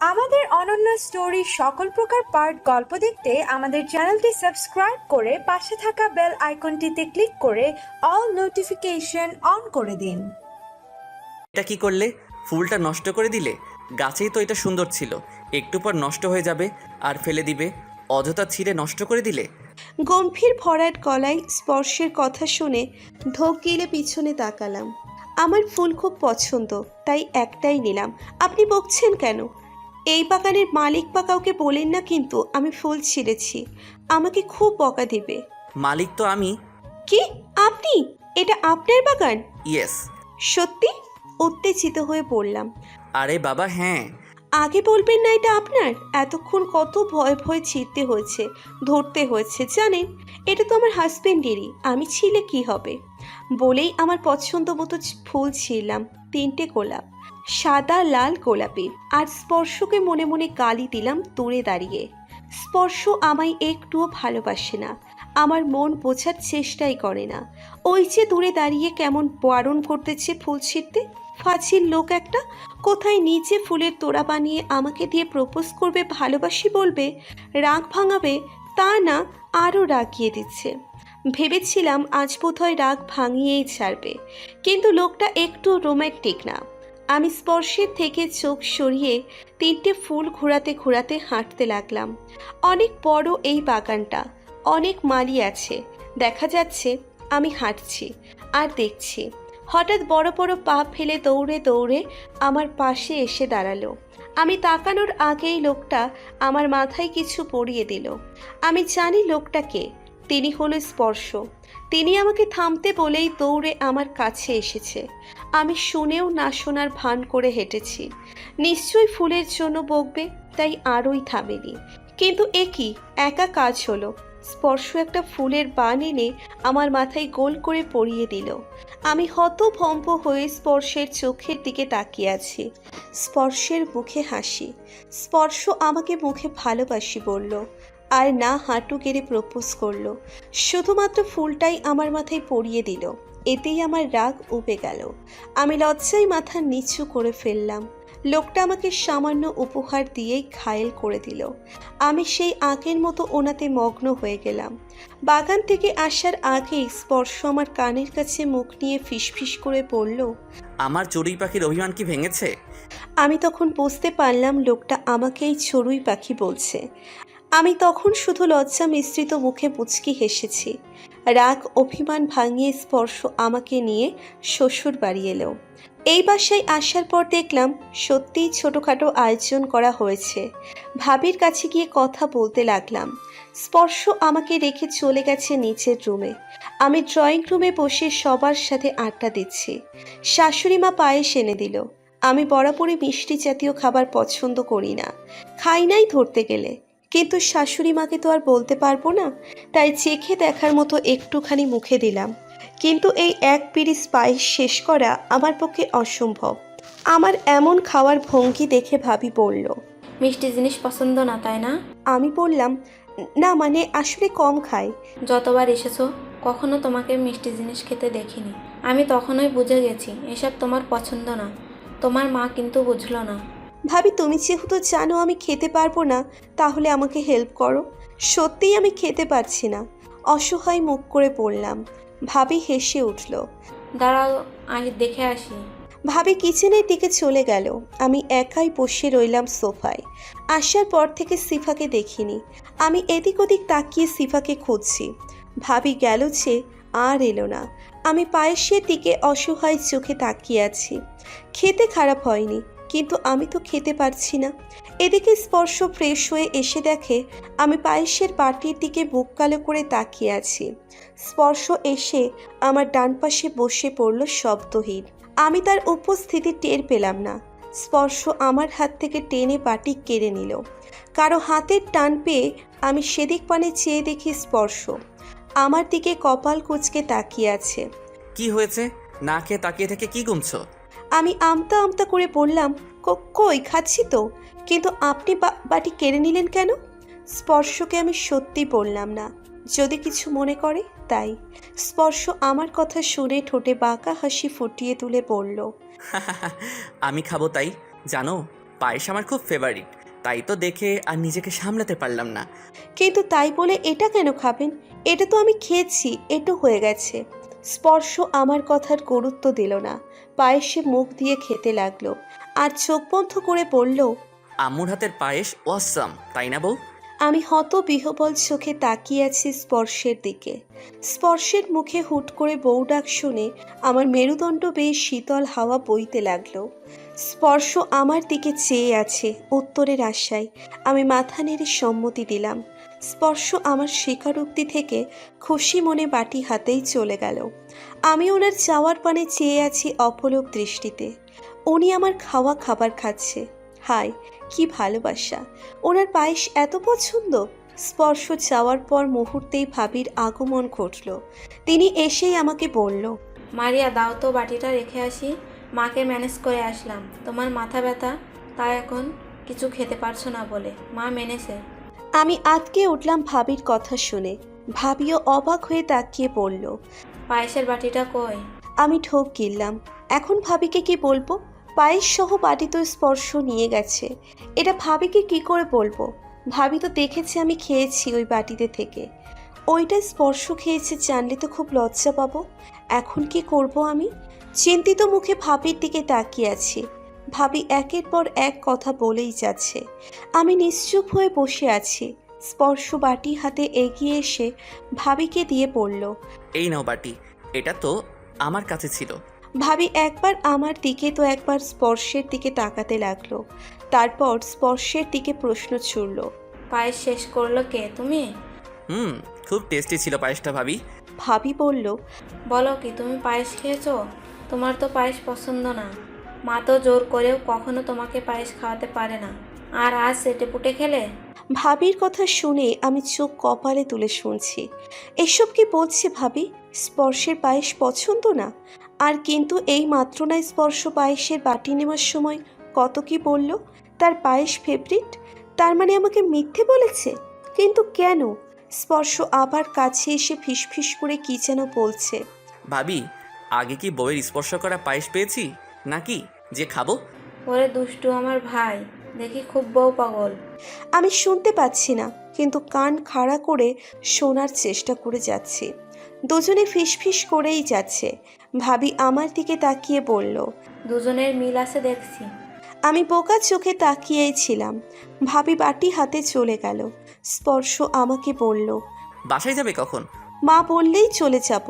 আমাদের অনন্য স্টোরি সকল প্রকার পার্ট গল্প দেখতে আমাদের চ্যানেলটি সাবস্ক্রাইব করে পাশে থাকা বেল আইকনটিতে ক্লিক করে অল নোটিফিকেশন অন করে দিন। এটা কি করলে? ফুলটা নষ্ট করে দিলে। গাছেই তো এটা সুন্দর ছিল, একটু পর নষ্ট হয়ে যাবে আর ফেলে দিবে। অযথা ছিঁড়ে নষ্ট করে দিলে। গম্ভীর ভরাট গলায় স্পর্শের কথা শুনে ঢোক গিলে পিছনে তাকালাম। আমার ফুল খুব পছন্দ, তাই একটাই নিলাম। আপনি বকছেন কেন? এই বাগানের মালিক বা কাউকে বলেন না কিন্তু আমি ফুল ছিঁড়েছি, আমাকে খুব বকা দিবে। মালিক তো আমি। কি আপনি? এটা আপনার বাগান? ইয়েস। সত্যি? উত্তেজিত হয়ে পড়লাম। আরে বাবা হ্যাঁ। আগে বলবেন না এটা আপনার? এতক্ষণ কত ভয় ভয় ছিঁড়তে হয়েছে, ধরতে হয়েছে জানেন। এটা তো আমার হাজবেন্ডেরই, আমি ছিলে কি হবে? বলেই আমার পছন্দ মতো ফুল ছিঁড়লাম। 3টে গোলাপ, সাদা লাল গোলাপি। আর স্পর্শকে মনে মনে গালি দিলাম দূরে দাঁড়িয়ে। স্পর্শ আমায় একটুও ভালোবাসে না, আমার মন বোঝার চেষ্টাই করে না। ওই যে দূরে দাঁড়িয়ে কেমন বারণ করতেছে ফুল ছিঁড়তে। ফাজিল লোক একটা। কোথায় নিচে ফুলের তোড়া বানিয়ে আমাকে দিয়ে প্রপোজ করবে, ভালোবাসি বলবে, রাগ ভাঙাবে, তা না আরও রাগিয়ে দিচ্ছে। ভেবেছিলাম আজ বোধহয় রাগ ভাঙিয়েই ছাড়বে, কিন্তু লোকটা একটু রোম্যান্টিক না। আমি স্পর্শের থেকে চোখ সরিয়ে 3টে ফুল ঘোরাতে ঘোরাতে হাঁটতে লাগলাম। অনেক বড় এই বাগানটা, অনেক মালি আছে। দেখা যাচ্ছে আমি হাঁটছি আর দেখছি। হঠাৎ বড় বড় পা ফেলে দৌড়ে দৌড়ে আমার পাশে এসে দাঁড়ালো। আমি তাকানোর আগেই লোকটা আমার মাথায় কিছু পরিয়ে দিল। আমি জানি লোকটাকে, তিনি হলো স্পর্শ। তিনি আমাকে থামতে বলেই দৌড়ে আমার কাছে এসেছে। আমি শুনেও না শোনার ভান করে হেঁটেছি। নিশ্চয়ই ফুলের জন্য বকবে, তাই আরই থামেনি। কিন্তু এ কি, একা কাজ হলো। স্পর্শ একটা ফুলের বান এনে আমার মাথায় গোল করে পরিয়ে দিল। আমি হতভম্ব হয়ে স্পর্শের চোখের দিকে তাকিয়ে আছি। স্পর্শের মুখে হাসি। স্পর্শ আমাকে মুখে ভালোবাসি বলল, আর না হাঁটু গেড়ে প্রপোজ করলো। শুধুমাত্র ফুলটাই আমার মাথায় পরিয়ে দিল। এতেই আমার রাগ উবে গেল। আমি লজ্জায় মাথা নিচু করে ফেললাম। লোকটা আমাকে সামান্য উপহার দিয়েই ঘায়েল করে দিল। আমি সেই আগের মতো ওনাতে মগ্ন হয়ে গেলাম। বাগান থেকে আসার আগেই স্পর্শ আমার কানের কাছে মুখ নিয়ে ফিসফিস করে পড়ল, আমার চড়ুই পাখির অভিমান কি ভেঙেছে? আমি তখন বুঝতে পারলাম লোকটা আমাকেই চড়ুই পাখি বলছে। আমি তখন শুধু লজ্জা মিশ্রিত মুখে মুচকি হেসেছি। রাগ অভিমান ভাঙিয়ে স্পর্শ আমাকে নিয়ে শ্বশুর বাড়ি এলো। এই বাসায় আসার পর দেখলাম সত্যিই ছোটোখাটো আয়োজন করা হয়েছে। ভাবির কাছে গিয়ে কথা বলতে লাগলাম। স্পর্শ আমাকে রেখে চলে গেছে নিচের রুমে। আমি ড্রয়িং রুমে বসে সবার সাথে আড্ডা দিচ্ছি। শাশুড়ি মা পায়েস এনে দিল। আমি বরাবরই মিষ্টি জাতীয় খাবার পছন্দ করি না, খাই নাই ধরতে গেলে। কিন্তু শাশুড়ি মাকে তো আর বলতে পারবো না, তাই চেখে দেখার মতো একটুখানি মুখে দিলাম। কিন্তু এই এক পিরিচ পায়েস শেষ করা আমার পক্ষে অসম্ভব। আমার এমন খাওয়ার ভঙ্গি দেখে ভাবি বলল, মিষ্টি জিনিস পছন্দ না তাই না? আমি বললাম, না মানে আসলে কম খাই। যতবার এসেছো কখনো তোমাকে মিষ্টি জিনিস খেতে দেখিনি। আমি তখনই বুঝে গেছি এসব তোমার পছন্দ না। তোমার মা কিন্তু বুঝলো না। ভাবি তুমি যেহেতু জানো আমি খেতে পারবো না, তাহলে আমাকে হেল্প করো। সত্যিই আমি খেতে পারছি না, অসহায় মুখ করে পড়লাম। ভাবি হেসে উঠল। দাঁড়াও দেখে আসি। ভাবি কিচেনের দিকে চলে গেল। আমি একাই বসে রইলাম সোফায়। আসার পর থেকে সিফাকে দেখিনি। আমি এদিক ওদিক তাকিয়ে সিফাকে খুঁজছি। ভাবি গেল যে আর এলো না। আমি পায়েসের দিকে অসহায় চোখে তাকিয়ে আছি। খেতে খারাপ হয়নি, কিন্তু আমি তো খেতে পারছি না। এদিকে স্পর্শ ফ্রেশ হয়ে এসে দেখে আমি পায়েসের বাটির দিকে বুক কালো করে তাকিয়ে আছি। স্পর্শ এসে আমার ডান পাশে বসে পড়ল শব্দহীন। আমি তার উপস্থিতি টের পেলাম না। স্পর্শ আমার হাত থেকে টেনে বাটি কেড়ে নিল। কারো হাতের টান পেয়ে আমি সেদিক পানে চেয়ে দেখি স্পর্শ আমার দিকে কপাল কুঁচকে তাকিয়ে আছে। কি হয়েছে? না খেয়ে তাকিয়ে থেকে কি গুমছো? আমি আমতা আমতা করে বললাম, কই খাচ্ছি তো, কিন্তু আপনি বাটি কেড়ে নিলেন কেন? স্পর্শকে আমি সত্যি বললাম না। যদি কিছু মনে করে তাই। স্পর্শ আমার কথা শুনে ঠোঁটে বাঁকা হাসি ফুটিয়ে তুলে বলল, আমি খাবো তাই? জানো, পায়েস আমার খুব ফেভারিট, তাই তো দেখে আর নিজেকে সামলাতে পারলাম না। কিন্তু তাই বলে এটা কেন খাবেন? এটা তো আমি খেয়েছি, এটো হয়ে গেছে। স্পর্শ আমার কথার গুরুত্ব দিল না, পায়েসে মুখ দিয়ে খেতে লাগলো আর চোখ বন্ধ করে বলল, আম্মুর হাতের পায়েস অসাম, তাই না বউ? আমি হতবিহ্বল চোখে তাকিয়ে আছি স্পর্শের দিকে। স্পর্শের মুখে হুট করে বউ ডাক শুনে আমার মেরুদণ্ড বেয়ে শীতল হাওয়া বইতে লাগলো। স্পর্শ আমার দিকে চেয়ে আছে উত্তরের আশায়। আমি মাথা নেড়ে সম্মতি দিলাম। স্পর্শ আমার স্বীকারোক্তি থেকে খুশি মনে বাটি হাতেই চলে গেল। আমি ওনার চাওয়ার পানে চেয়ে আছি অপলক দৃষ্টিতে। উনি আমার খাওয়া খাবার খাচ্ছে। হায় কি ভালোবাসা! ওনার পায়েস এত পছন্দ। স্পর্শ যাওয়ার পর মুহূর্তেই ভাবির আগমন ঘটল। তিনি এসেই আমাকে বলল, মারিয়া দাও তো বাটিটা রেখে আসি। মাকে ম্যানেজ করে আসলাম, তোমার মাথা ব্যথা, তাই এখন কিছু খেতে পারছো না বলে মা মেনেছে। আমি আটকে উঠলাম ভাবির কথা শুনে। ভাবিও অবাক হয়ে তাকিয়ে পড়ল। পায়েসের বাটিটা কই? আমি ঢোক গিললাম। এখন ভাবিকে কি বলবো? পায়েস সহ বাটি তো স্পর্শ নিয়ে গেছে। এটা ভাবিকে কি করে বলবো? ভাবি তো দেখেছে আমি খেয়েছি ওই বাটিতে থেকে। ওইটা স্পর্শ খেয়েছে জানলে তো খুব লজ্জা পাবো। এখন কি করব আমি? চিন্তিত মুখে ভাবির দিকে তাকিয়ে আছি। ভাবি একের পর এক কথা বলেই যাচ্ছে। আমি নিশ্চুপ হয়ে বসে আছি। স্পর্শ বাটি হাতে এগিয়ে এসে ভাবিকে দিয়ে পড়ল। এই নাও বাটি, এটা তো আমার কাছে ছিল। ভাবি একবার আমার দিকে তো একবার স্পর্শের দিকে তাকাতে লাগলো। তারপর স্পর্শের দিকে প্রশ্ন ছুড়ল। পায়েস শেষ করলো কে, তুমি? খুব টেস্টি ছিল পায়েসটা ভাবি। ভাবি বলল, বলো কি তুমি পায়েস খেয়েছো? তোমার তো পায়েস পছন্দ না। মা তো জোর করেও কখনো তোমাকে পায়েস খাওয়াতে পারে না, আর আজ চেটেপুটে খেলে। ভাবির কথা শুনে আমি চোখ কপালে তুলে শুনছি। এসব কি বলছে ভাবি? স্পর্শের পায়েস পছন্দ না? আর কিন্তু এই মাত্র না স্পর্শ পায়েসের বাটি নেওয়ার সময় কত কি বলল, তার পায়েস ফেভারিট। তার মানে আমাকে মিথ্যে বলেছে? কিন্তু কেন? স্পর্শ আবার কাছে এসে ফিসফিস করে কি যেন বলছে। ভাবি, আগে কি বউয়ের স্পর্শ করা পায়েস পেয়েছি নাকি যে খাবো? ওরে দুষ্টু আমার ভাই, দেখি খুব বউ পাগল। আমি শুনতে পাচ্ছি না, কিন্তু কান খাড়া করে শোনার চেষ্টা করে যাচ্ছি। দুজনে ফিসফিস করেই যাচ্ছে। ভাবি আমার দিকে তাকিয়ে বলল। দুজনের মিল আছে দেখছি। আমি বোকা চোখে তাকিয়েই ছিলাম। ভাবি বাটি হাতে চলে গেল। স্পর্শ আমাকে বলল, বাসায় যাবে কখন? মা বললেই চলে যাব।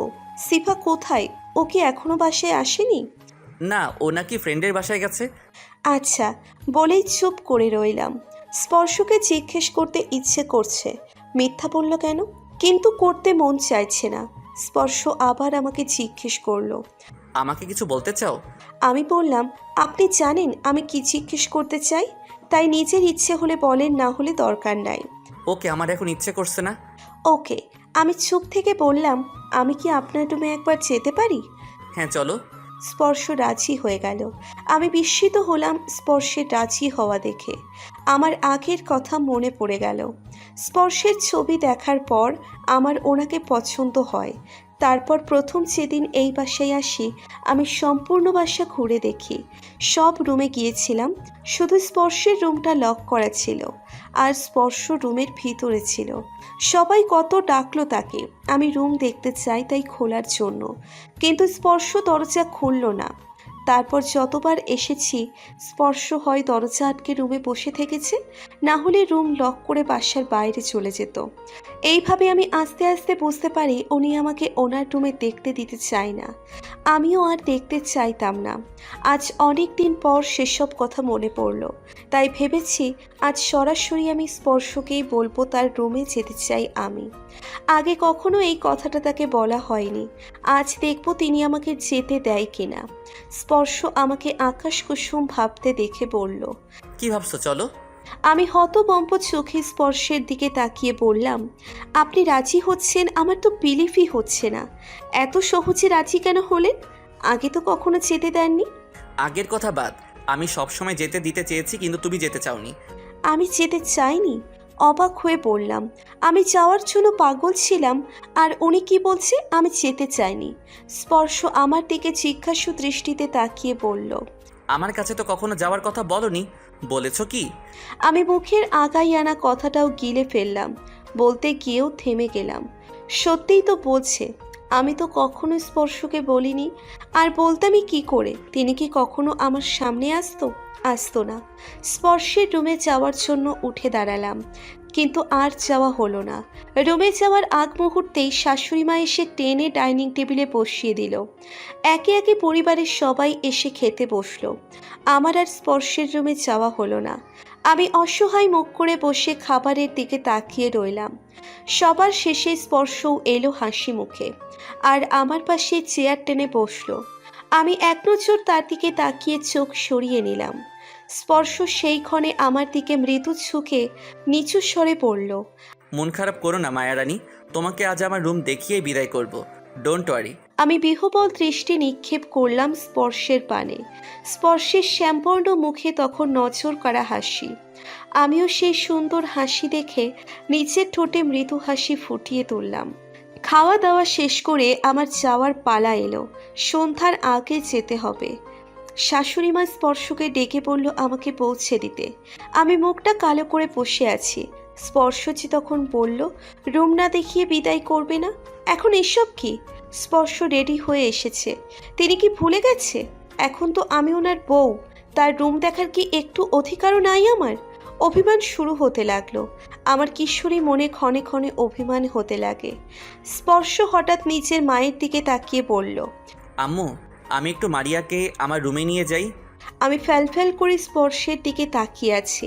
সিফা কোথায়? ও কি এখনো বাসায় আসেনি? না, ও নাকি ফ্রেন্ডের বাসায় গেছে। আচ্ছা বলেই চুপ করে রইলাম। স্পর্শকে জিজ্ঞেস করতে ইচ্ছে করছে, মিথ্যা বলল কেন, কিন্তু করতে মন চাইছে না। স্পর্শ আবার আমাকে জিজ্ঞেস করলো, আমাকে কিছু বলতে চাও? আমি বললাম, আপনি জানেন আমি কি জিজ্ঞেস করতে চাই, তাই নিজের ইচ্ছে হলে বলেন, না হলে দরকার নাই। ওকে, আমার এখন ইচ্ছে করছে না। ওকে। আমি চুপ থেকে বললাম, আমি কি আপনার রুমে একবার যেতে পারি? হ্যাঁ চলো। স্পর্শ রাজি হয়ে গেল। আমি বিস্মিত হলাম স্পর্শের রাজি হওয়া দেখে। আমার আগের কথা মনে পড়ে গেল। স্পর্শের ছবি দেখার পর আমার ওনাকে পছন্দ হয়। তারপর প্রথম যেদিন এই বাসায় আসি, আমি সম্পূর্ণ বাসা ঘুরে দেখি। সব রুমে গিয়েছিলাম, শুধু স্পর্শের রুমটা লক করা ছিল, আর স্পর্শ রুমের ভিতরে ছিল। সবাই কত ডাকলো তাকে আমি রুম দেখতে চাই তাই খোলার জন্য, কিন্তু স্পর্শ দরজা খুলল না। তারপর যতবার এসেছি, স্পর্শ হয় দরজা আটকে রুমে বসে থেকেছে, না হলে রুম লক করে বাসার বাইরে চলে যেত। এইভাবে আমি আস্তে আস্তে বুঝতে পারি উনি আমাকে ওনার রুমে দেখতে দিতে চায় না। আমিও আর দেখতে চাইতাম না। আজ অনেক দিন পর সেসব কথা মনে পড়ল, তাই ভেবেছি আজ সরাসরি আমি স্পর্শকেই বলবো তার রুমে যেতে চাই আমি। আগে কখনো এই কথাটা তাকে বলা হয়নি। আজ দেখব তিনি আমাকে যেতে দেয় কিনা। স্পর্শ আমাকে আকাশ কুসুম ভাবতে দেখে বলল, কি ভাবছো? চলো। আমি হতবম্ব চোখে স্পর্শের দিকে তাকিয়ে বললাম, আপনি রাজি হচ্ছেন? আমার তো বিলিভই হচ্ছে না। এত সহজে রাজি কেন হলেন? আগে তো কখনো যেতে দেননি। আগের কথা বাদ, আমি সব সময় যেতে দিতে চেয়েছি কিন্তু তুমি যেতে চাওনি। আমি যেতে চাইনি? অবাক হয়ে পড়লাম। আমি যাওয়ার জন্য পাগল ছিলাম, আর উনি কি বলছে আমি যেতে চাইনি। স্পর্শ আমার দিকে জিজ্ঞাসু দৃষ্টিতে তাকিয়ে বলল, আমার কাছে তো কখনো যাওয়ার কথা বলনি, বলেছো কি? আমি মুখের আগায় আনা কথাটাও গিলে ফেললাম, বলতে গিয়েও থেমে গেলাম। সত্যিই তো বলছে, আমি তো কখনো স্পর্শকে বলিনি। আর বলতামই কি করে? তিনি কি কখনো আমার সামনে আসতো না। স্পর্শের রুমে যাওয়ার জন্য উঠে দাঁড়ালাম, কিন্তু আর যাওয়া হলো না। রুমে যাওয়ার আগ মুহূর্তেই শাশুড়ি মা এসে টেনে ডাইনিং টেবিলে বসিয়ে দিল। একে একে পরিবারের সবাই এসে খেতে বসলো। আমার আর স্পর্শের রুমে যাওয়া হলো না। আমি অসহায় মুখ করে বসে খাবারের দিকে তাকিয়ে রইলাম। সবার শেষে স্পর্শও এলো হাসি মুখে, আর আমার পাশে চেয়ার টেনে বসলো। আমি এক নজর তার দিকে তাকিয়ে চোখ সরিয়ে নিলাম। স্পর্শ সেই ক্ষণে আমার দিকে মৃদু ঝুঁকে নিচু স্বরে পড়ল, মন খারাপ করো না মায়ারানী, তোমাকে আজ আমার রুম দেখিয়েই বিদায় করব, ডোন্ট ওয়ারি। আমি বিহ্বল দৃষ্টি নিক্ষেপ করলাম স্পর্শের পানে। স্পর্শের শ্যামবর্ণ মুখে তখন নজর করা হাসি। আমিও সেই সুন্দর হাসি দেখে নিচের ঠোঁটে মৃদু হাসি ফুটিয়ে তুললাম। খাওয়া দাওয়া শেষ করে আমার যাওয়ার পালা এলো। সন্ধ্যার আগে যেতে হবে। শাশুড়ি মা স্পর্শকে ডেকে বলল আমাকে পৌঁছে দিতে। আমি মুখটা কালো করে বসে আছি। স্পর্শজি তখন বলল, রুম না দেখিয়ে বিদায় করবে না? এখন এসব কি? স্পর্শ রেডি হয়ে এসেছে। তিনি কি ভুলে গেছে এখন তো আমি ওনার বউ? তার রুম দেখার কি একটু অধিকারও নাই আমার? অভিমান শুরু হতে লাগলো। আমার কিশোরী মনে ক্ষণে ক্ষণে অভিমান হতে লাগে। স্পর্শ হঠাৎ নিজের মায়ের দিকে তাকিয়ে বলল, আম্মু, আমি একটু মারিয়াকে আমার রুমে নিয়ে যাই। আমি ফ্যালফ্যাল করে স্পর্শের দিকে তাকিয়ে আছি।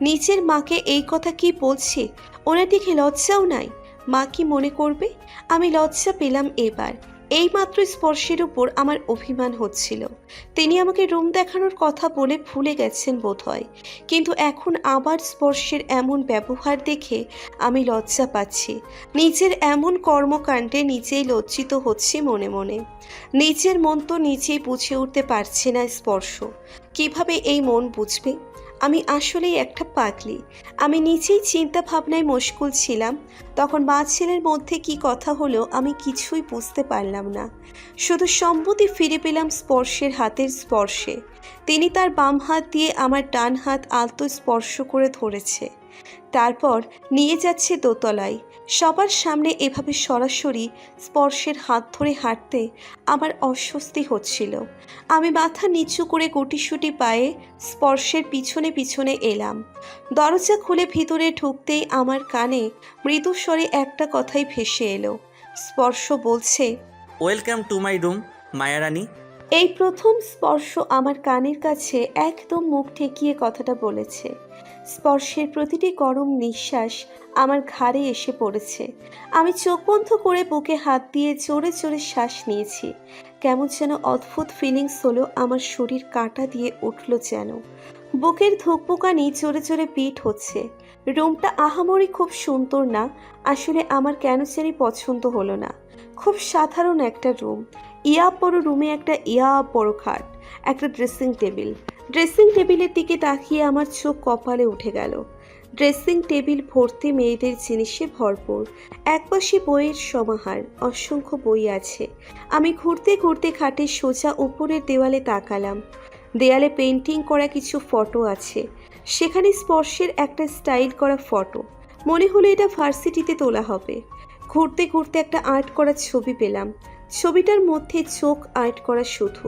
নিজের মাকে এই কথা কি বলছে? ওনার দিকে লজ্জাও নাই। মা কি মনে করবে? আমি লজ্জা পেলাম এবার। এইমাত্র স্পর্শের উপর আমার অভিমান হচ্ছিল। তিনি আমাকে রুম দেখানোর কথা বলে ভুলে গেছেন বোধহয়, কিন্তু এখন আবার স্পর্শের এমন ব্যবহার দেখে আমি লজ্জা পাচ্ছি। নিজের এমন কর্মকাণ্ডে নিজেই লজ্জিত হচ্ছি মনে মনে। নিজের মন তো নিজেই বুঝে উঠতে পারছে না স্পর্শ। কিভাবে এই মন বুঝবে? আমি আসলেই একটা পাগলি। আমি নিজেই চিন্তা ভাবনায় মশগুল ছিলাম। তখন মা ছেলের মধ্যে কি কথা হলো আমি কিছুই বুঝতে পারলাম না। শুধু সম্মতি ফিরে পেলাম স্পর্শের হাতের স্পর্শে। তিনি তার বাম হাত দিয়ে আমার ডান হাত আলতো স্পর্শ করে ধরেছে, তারপর নিয়ে যাচ্ছে দোতলায়। সবার সামনে এভাবে সরাসরি স্পর্শের হাত ধরে হাঁটতে আমার অস্বস্তি হচ্ছিল। আমি মাথা নিচু করে গুটিসুটি পায়ে স্পর্শের পিছনে পিছনে এলাম। দরজা খুলে ভিতরে ঢুকতেই আমার কানে মৃদু স্বরে একটা কথাই ভেসে এলো। স্পর্শ বলছে, welcome to my room Mayarani. এই প্রথম স্পর্শ আমার কানের কাছে একদম মুখ ঠেকিয়ে কথাটা বলেছে। স্পর্শের প্রতিটি গরম নিঃশ্বাস আমার ঘাড়ে এসে পড়েছে। আমি চোখ বন্ধ করে বুকে হাত দিয়ে জোরে জোরে শ্বাস নিয়েছি। কেমন যেন অদ্ভুত ফিলিংস হলো, আমার শরীর কাঁটা দিয়ে উঠল যেন। বুকের ধুকপুকানি জোরে জোরে বিট হচ্ছে। রুমটা আহামরি খুব সুন্দর না, আসলে আমার কেন জানি পছন্দ হলো না। খুব সাধারণ একটা রুম। ইয়া বড় রুমে একটা বড় খাট, একটা ড্রেসিং টেবিল। ড্রেসিং টেবিলের দিকে তাকিয়ে আমার চোখ কপালে উঠে গেল। ড্রেসিং টেবিল ভর্তি মেয়েদের জিনিসে ভরপুর। একপাশে বইয়ের সমাহার, অসংখ্য বই আছে। আমি ঘুরতে ঘুরতে খাটের সোজা উপরের দেওয়ালে তাকালাম। দেয়ালে পেন্টিং করা কিছু ফটো আছে। সেখানে স্পর্শের একটা স্টাইল করা ফটো। মনে হলো এটা ভার্সিটিতে তোলা হবে। ঘুরতে ঘুরতে একটা আর্ট করা ছবি পেলাম। ছবিটার মধ্যে চোখ আর্ট করা শুধু।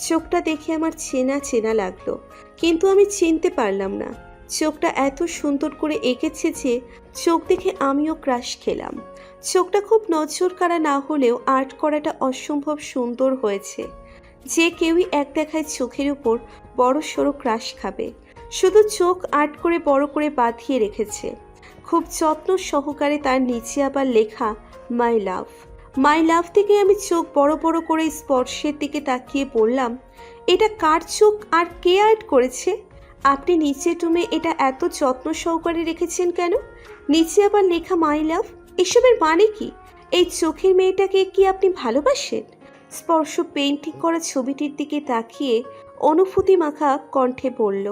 চোখটা দেখে আমার চেনা চেনা লাগলো, কিন্তু আমি চিনতে পারলাম না। চোখটা এত সুন্দর করে এঁকেছে যে চোখ দেখে আমিও ক্রাশ খেলাম। চোখটা খুব নজর কাড়া না হলেও আর্ট করাটা অসম্ভব সুন্দর হয়েছে। যে কেউই এক দেখায় চোখের উপর বড় সড়ো ক্রাশ খাবে। শুধু চোখ আর্ট করে বড় করে বাঁধিয়ে রেখেছে। খুব যত্ন সহকারে তার নিচে আবার লেখা মাই লাভ। মাই লাভ থেকে আমি চোখ বড় বড় করে স্পর্শের দিকে তাকিয়ে বললাম, এটা কার চোখ আর কে আর্ট করেছে? আপনি নিচের রুমে এটা এত যত্ন সহকারে রেখেছেন কেন? নিচে আবার লেখা মাই লাভ, এসবের মানে কি? এই চোখের মেয়েটাকে কি আপনি ভালোবাসেন? স্পর্শ পেইন্টিং করা ছবিটির দিকে তাকিয়ে অনুভূতি মাখা কণ্ঠে বলল,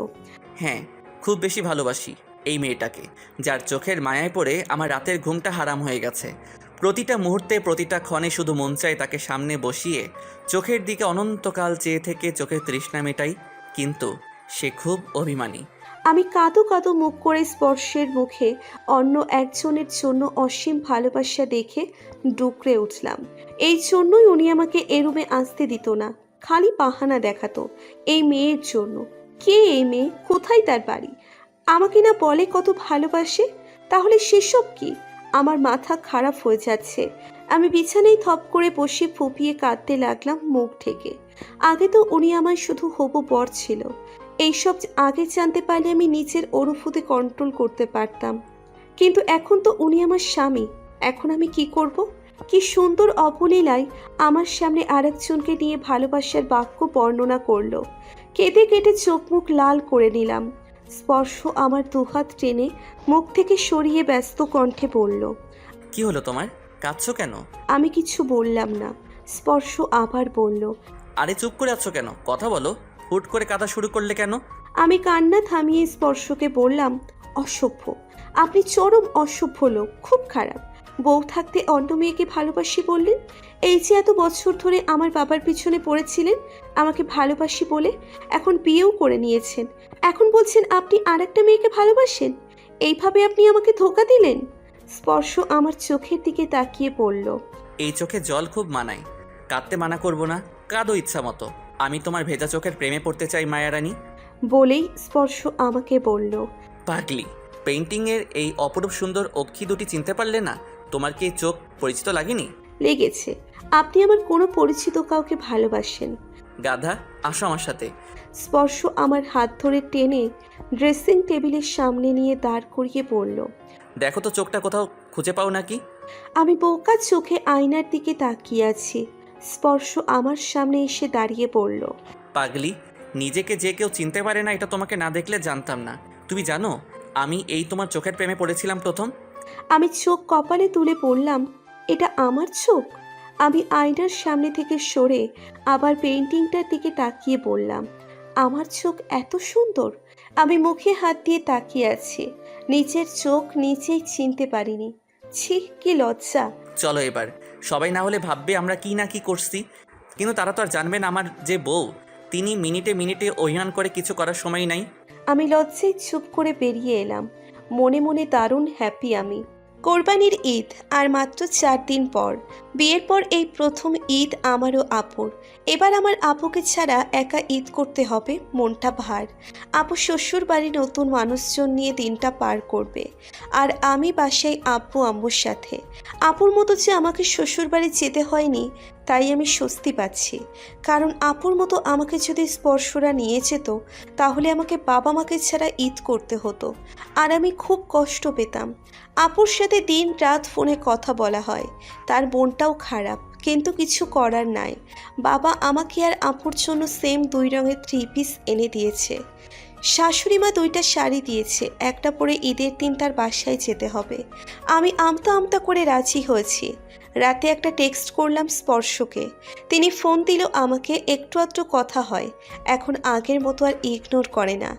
হ্যাঁ, খুব বেশি ভালোবাসি। এই মেয়েটাকে, যার চোখের মায়ায় পড়ে আমার রাতের ঘুমটা হারাম হয়ে গেছে। প্রতিটা মুহূর্তে প্রতিটা ক্ষণে শুধু মন চায় তাকে সামনে বসিয়ে চোখের দিকে অনন্তকাল চেয়ে থেকে চোখের তৃষ্ণা মেটাই, কিন্তু সে খুব অভিমানী। আমি কাঁদো কাঁদো মুখ করে স্পর্শের মুখে অন্য একজনের জন্য অসীম ভালোবাসা দেখে ডুকরে উঠলাম। এই জন্যই উনি আমাকে এ রুমে আসতে দিত না, খালি বাহানা দেখাতো এই মেয়ের জন্য। কে এই মেয়ে, কোথায় তার বাড়ি? আমাকে না বলে কত ভালোবাসে, তাহলে সেসব কি? আমার মাথা খারাপ হয়ে যাচ্ছে। আমি বিছানায় থপ করে বসে ফুপিয়ে কাঁদতে লাগলাম মুখ থেকে। আগে তো উনি আমার শুধু হবু বর ছিল। এইসব আগে জানতে পারলে আমি নিজের অনুভূতি কন্ট্রোল করতে পারতাম, কিন্তু এখন তো উনি আমার স্বামী। এখন আমি কি করব? কি সুন্দর অবলীলায় আমার সামনে আরেকজনকে নিয়ে ভালোবাসার বাক্য বর্ণনা করলো। কেঁদে কেটে চোখ মুখ লাল করে নিলাম। স্পর্শ আমার দুহাত টেনে মুখ থেকে সরিয়ে ব্যস্ত কণ্ঠে বলল, কি হলো তোমার, কাঁদছো কেন? আমি কিছু বললাম না। স্পর্শ আবার বলল, আরে চুপ করে আছো কেন, কথা বলো। হুট করে কাঁদা শুরু করলে কেন? আমি কান্না থামিয়ে স্পর্শকে বললাম, অসভ্য, আপনি চরম অসভ্য লোক, খুব খারাপ। বউ থাকতে অন্য মেয়েকে ভালোবাসি বললেন। এই যে এত বছর ধরে আমার বাবার পিছনে পড়েছিলেন আমাকে ভালোবাসি বলে, এখন বিয়েও করে নিয়েছেন, এখন বলছেন আপনি আর একটা মেয়েকে ভালোবাসেন। এইভাবে আপনি আমাকে ধোঁকা দিলেন। স্পর্শ আমার চোখের দিকে তাকিয়ে বলল, এই চোখে জল খুব মানায়, কাঁদতে মানা করব না, কাঁদো ইচ্ছা মতো। আমি তোমার ভেজা চোখের প্রেমে পড়তে চাই মায়ারানী। বলেই স্পর্শ আমাকে বলল, পাগলি, পেইন্টিংয়ের এই অপরূপ সুন্দর অক্ষি দুটি চিনতে পারলে না? তোমার কি এই চোখ পরিচিত লাগেনি? লেগেছে। আপনি আমার কোনো পরিচিত কাউকে ভালোবাসেন। গাধা, আসো আমার সাথে। স্পর্শ আমার হাত ধরে টেনে ড্রেসিং টেবিলের সামনে নিয়ে দাঁড় করিয়ে বলল, দেখো তো চোখটা কোথাও খুঁজে পাও নাকি? আমি বোকা চোখে আয়নার দিকে তাকিয়ে আছি। স্পর্শ আমার সামনে এসে দাঁড়িয়ে বলল, পাগলি, নিজেকে যে কেউ চিনতে পারে না এটা তোমাকে না দেখলে জানতাম না। তুমি জানো আমি এই তোমার চোখের প্রেমে পড়েছিলাম প্রথম? আমি চোখ কপালে তুলে বললাম, এটা আমার চোখ? আমি আয়নার সামনে থেকে সরে আবার পেইন্টিংটার দিকে তাকিয়ে বললাম, আমার চোখ এত সুন্দর? আমি মুখে হাত দিয়ে তাকিয়ে আছি। নিজের চোখ নিজেই চিনতে পারিনি। ছি, কি লজ্জা। চলো এবার, সবাই না হলে ভাববে আমরা কি না কি করছি, কিন্তু তারা তো আর জানবেন আমার যে বউ তিনি মিনিটে মিনিটে অভিমান করে কিছু করার সময় নাই। আমি লজ্জায় চুপ করে বেরিয়ে এলাম। মনে মনে দারুণ হ্যাপি আমি। কোরবানির ঈদ আর মাত্র 4 দিন পর। বিয়ের পর এই প্রথম ঈদ আমারও আপুর। এবার আমার আপুকে ছাড়া একা ঈদ করতে হবে, মনটা ভার। আপু শ্বশুর বাড়ি নতুন মানুষজন নিয়ে দিনটা পার করবে, আর আমি বাসায় আব্বু আম্মুর সাথে। আপুর মতো যে আমাকে শ্বশুর বাড়ি যেতে হয়নি, তাই আমি স্বস্তি পাচ্ছি। কারণ আপুর মতো আমাকে যদি স্পর্শরা নিয়ে যেত, তাহলে আমাকে বাবা মাকে ছাড়া ঈদ করতে হতো, আর আমি খুব কষ্ট পেতাম। আপুর সাথে দিন রাত ফোনে কথা বলা হয়। তার বোনটাও খারাপ, কিন্তু কিছু করার নাই। বাবা আমাকে আর আপুর জন্য সেম 2 রঙের 3 পিস এনে দিয়েছে। শাশুড়ি মা 2টা শাড়ি দিয়েছে, একটা পরে ঈদের দিন তার বাসায় যেতে হবে। আমি আমতা আমতা করে রাজি হয়েছি। রাতে একটা টেক্সট করলাম স্পর্শকে। তিনি ফোন দিল আমাকে, একটু আধটু কথা হয়। এখন আগের মতো আর ইগনোর করে না।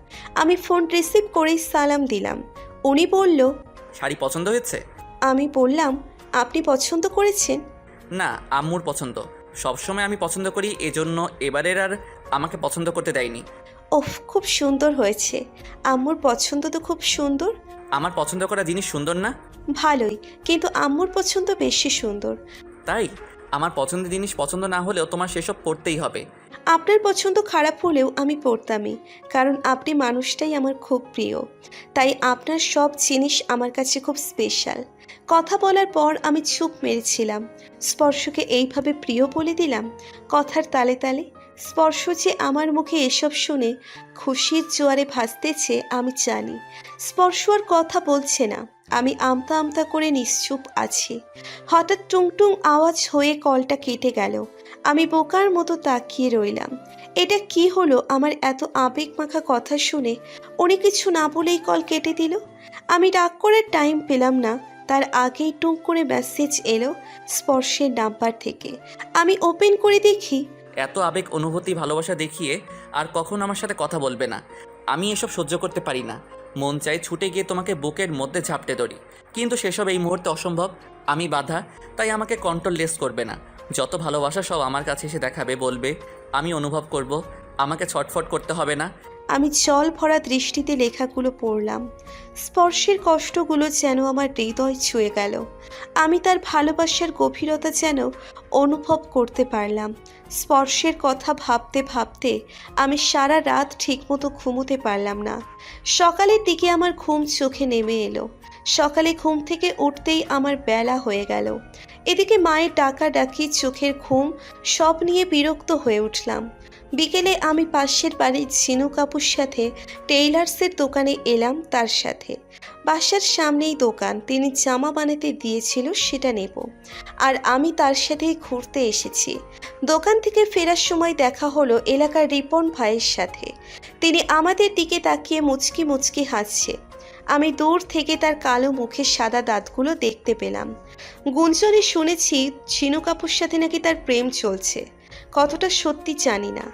আমি ফোন রিসিভ করেই সালাম দিলাম। উনি বলল, শাড়ি পছন্দ হয়েছে? আমি বললাম, আপনি পছন্দ করেছেন? না, আম্মুর পছন্দ। সবসময় আমি পছন্দ করি, এজন্য এবারের আর আমাকে পছন্দ করতে দেয়নি। ওফ, খুব সুন্দর হয়েছে। আম্মুর পছন্দ তো খুব সুন্দর। আমার পছন্দ করা জিনিস সুন্দর না? ভালোই, কিন্তু আম্মুর পছন্দ বেশি সুন্দর। তাই আমার পছন্দের জিনিস পছন্দ না হলেও তোমার সেসব পড়তেই হবে। আপনার পছন্দ খারাপ হলেও আমি পড়তামই, কারণ আপনি মানুষটাই আমার খুব প্রিয়। তাই আপনার সব জিনিস আমার কাছে খুব স্পেশাল। কথা বলার পর আমি চুপ মেরেছিলাম। স্পর্শকে এইভাবে প্রিয় বলে দিলাম কথার তালে তালে। স্পর্শ যে আমার মুখে এসব শুনে খুশির জোয়ারে ভাসতেছে আমি জানি। স্পর্শ আর কথা বলছে না। আমি আমতা আমতা করে নিশ্চুপ আছি। হঠাৎ টুংটুং আওয়াজ হয়ে কলটা কেটে গেল। আমি বোকার মতো তাকিয়ে রইলাম। এটা কি হলো? আমার এত আবেগ মাখা কথা শুনে উনি কিছু না বলেই কল কেটে দিল। আমি রাগ করার টাইম পেলাম না, তার আগেই টুক করে মেসেজ এলো স্পর্শের নাম্বার থেকে। আমি ওপেন করে দেখি, এত আবেগ অনুভূতি ভালোবাসা দেখিয়ে আর কখন আমার সাথে কথা বলবে না। আমি এসব সহ্য করতে পারি না। মন চাই ছুটে গিয়ে তোমাকে বুকের মধ্যে ঝাপটে ধরি, কিন্তু সেসব এই মুহূর্তে অসম্ভব। আমি বাধা, তাই আমাকে কন্ট্রোললেস করবে না। যত ভালোবাসা সব আমার কাছে এসে দেখাবে, বলবে, আমি অনুভব করব। আমাকে ছটফট করতে হবে না। আমি জল ভরা দৃষ্টিতে লেখাগুলো পড়লাম। স্পর্শের কষ্টগুলো যেন আমার হৃদয় ছুঁয়ে গেল। আমি তার ভালোবাসার গভীরতা যেন অনুভব করতে পারলাম। স্পর্শের কথা ভাবতে ভাবতে আমি সারা রাত ঠিকমতো ঘুমোতে পারলাম না। সকালের দিকে আমার ঘুম চোখে নেমে এলো। সকালে ঘুম থেকে উঠতেই আমার বেলা হয়ে গেল। এদিকে মায়ের ডাকাডাকি, চোখের ঘুম সব নিয়ে বিরক্ত হয়ে উঠলাম। বিকেলে আমি পাশের বাড়ির ঝিনুক আপুর সাথে টেইলার্সের দোকানে এলাম। তার সাথে বাসার সামনেই দোকান, তিনি জামা বানাতে দিয়েছিল, সেটা নেব। আর আমি তার সাথেই ঘুরতে এসেছি। দোকান থেকে ফেরার সময় দেখা হলো এলাকার রিপন ভাইয়ের সাথে। তিনি আমাদের দিকে তাকিয়ে মুচকি মুচকি হাসছে। আমি দূর থেকে তার কালো মুখের সাদা দাঁতগুলো দেখতে পেলাম। গুঞ্জনে শুনেছি ঝিনুক আপুর সাথে নাকি তার প্রেম চলছে। কতটা সত্যি জানি না।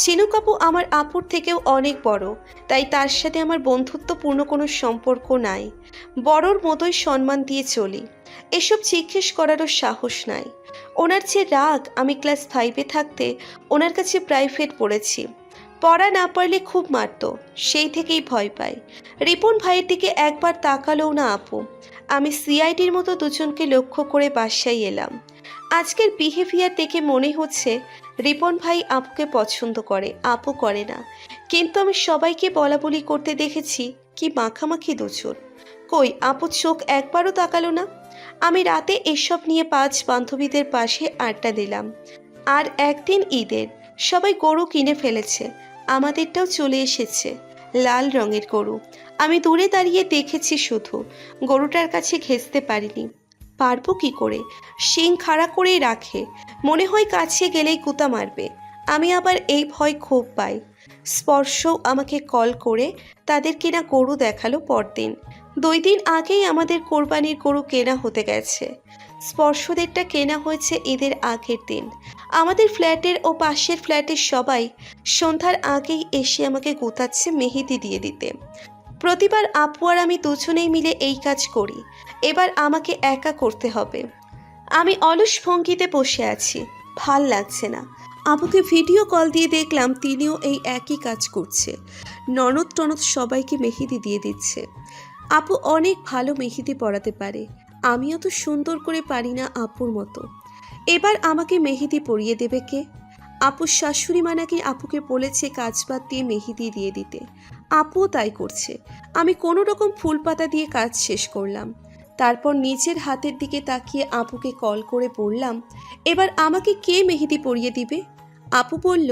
ঝিনুক আপু আমার আপুর থেকেও অনেক বড়, তাই তার সাথে আমার বন্ধুত্বপূর্ণ কোনো সম্পর্ক নাই। বড়র মতোই সম্মান দিয়ে চলি। এসব জিজ্ঞেস করারও সাহস নাই। ওনার যে রাগ, আমি ক্লাস 5-এ থাকতে ওনার কাছে প্রাইভেট পড়েছি। পড়া না পারলে খুব মারত, সেই থেকেই ভয় পাই। রিপন ভাইয়ের দিকে একবার তাকালোও না আপু। আমি সিআইডির মতো দুজনকে লক্ষ্য করে বাসায় এলাম। আজকের বিহেভিয়ার দেখে মনে হচ্ছে রিপন ভাই আপুকে পছন্দ করে, আপু করে না। কিন্তু আমি সবাইকে বলা বলি করতে দেখেছি, কি মাখামাখি দুজন। কই আপু চোখ একবারও তাকালো না। আমি রাতে এসব নিয়ে 5 বান্ধবীদের পাশে আড্ডা দিলাম। আর একদিন ঈদের, সবাই গরু কিনে ফেলেছে, আমাদেরটাও চলে এসেছে, লাল রঙের গরু। আমি দূরে দাঁড়িয়ে দেখেছি শুধু, গরুটার কাছে ঘেঁষতে পারিনি। পারবো কি করে? শিং খাড়া করেই রাখে, মনে হয় কাছে গেলেই কুতা মারবে। আমি আবার এই ভয় খুব পাই। স্পর্শও আমাকে কল করে তাদের কেনা গরু দেখালো পরদিন। 2 দিন আগেই আমাদের কোরবানির গরু কেনা হতে গেছে। স্পর্শদেরটা কেনা হয়েছে ঈদের আগের দিন। আমাদের ফ্ল্যাটের ও পাশের ফ্ল্যাটের সবাই সন্ধ্যার আগেই এসে আমাকে গোতাচ্ছে মেহেদি দিয়ে দিতে। প্রতিবার আপু আর আমি দুজনেই মিলে এই কাজ করি। এবার আমাকে একা করতে হবে। আমি অলস ভঙ্গিতে বসে আছি, ভাল লাগছে না। আপুকে ভিডিও কল দিয়ে দেখলাম তিনিও এই একই কাজ করছে। ননদ টনদ সবাইকে মেহেদি দিয়ে দিচ্ছে। আপু অনেক ভালো মেহেদি পরাতে পারে, আমিও তো সুন্দর করে পারি না আপুর মতো। এবার আমাকে মেহেদি পরিয়ে দেবে কে? আপুর শাশুড়ি মা নাকি আপুকে বলেছে কাজ বাদ দিয়ে মেহেদি দিয়ে দিতে। আপুও তাই করছে। আমি কোনো রকম ফুল পাতা দিয়ে কাজ শেষ করলাম। তারপর নিজের হাতের দিকে তাকিয়ে আপুকে কল করে বললাম, এবার আমাকে কে মেহেদি পরিয়ে দিবে? আপু বলল,